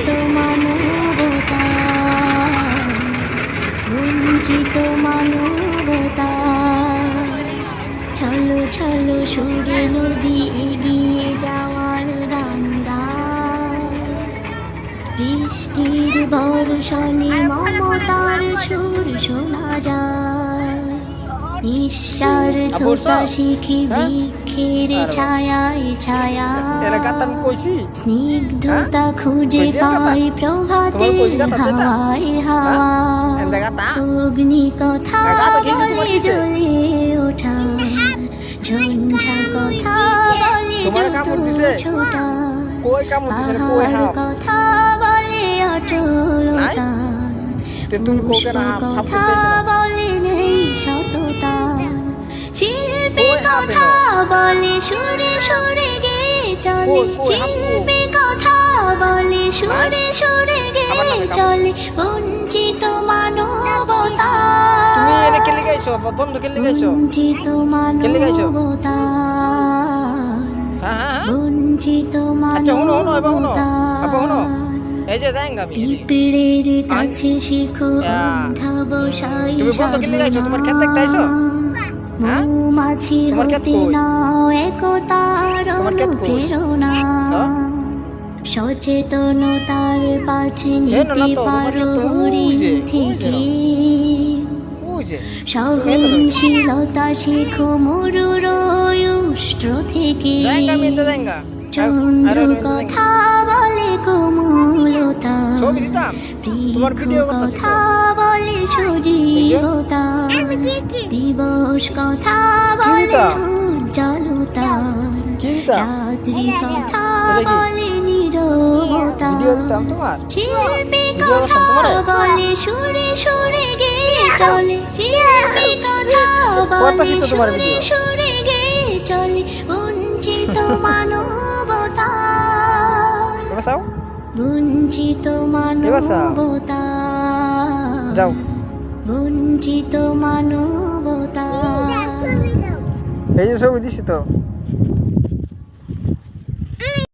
বঞ্চিত মানবতা, বঞ্চিত মানবতা। চলো চলো সুরে নদী এগিয়ে যাওয়ার গান গায়, বৃষ্টির বর্ষণে মমতার সুর শোনা যায়। নিঃস্বার্থতা শিখি বৃক্ষের ছায়ায় ছায়ায়, স্নিগ্ধতা খুঁজে পাই প্রভাতের হাওয়ায় হাওয়ায়। অগ্নি কথা বলে জ্বলে ওঠা, ঝঞ্ঝা কথা বলে দ্রুত ছোটা, পাহাড় কথা বলে অটলতা, পুষ্প কথা বলে নেই সততা। শিল্পী কথা বলে সুরে সুরে গেয়ে চলে, শিল্পী কথা বলে সুরে সুরে গেয়ে চলে। বঞ্চিত মানবতা, বঞ্চিত মানবতা, বঞ্চিত মানবতা। পিঁপড়ের কাছে শিখো অন্ধা বসাই সাধনা, মৌমাছি হতে নাও একতার অনুপ্রেরণা। সচেতনতার পাঠ নিতে পারো হরিণ থেকে, সহনশীলতা শিখো মরুর উষ্ট্র থেকে। চন্দ্র কথা বলে কোমলতা, বৃক্ষ কথা বলে সজীবতা, দিবস কথা বলে উজ্জ্বলতা, রাত্রি কথা বলে নীরবতা। শিল্পী কথা বলে সুরে সুরে গেয়ে চলে, শিল্পী কথা বলে সুরে সুরে গেয়ে চলে। বঞ্চিত মানবতা, বঞ্চিত মানবতা, বঞ্চিত মানবতা। এই যে ছবি দিছি তো।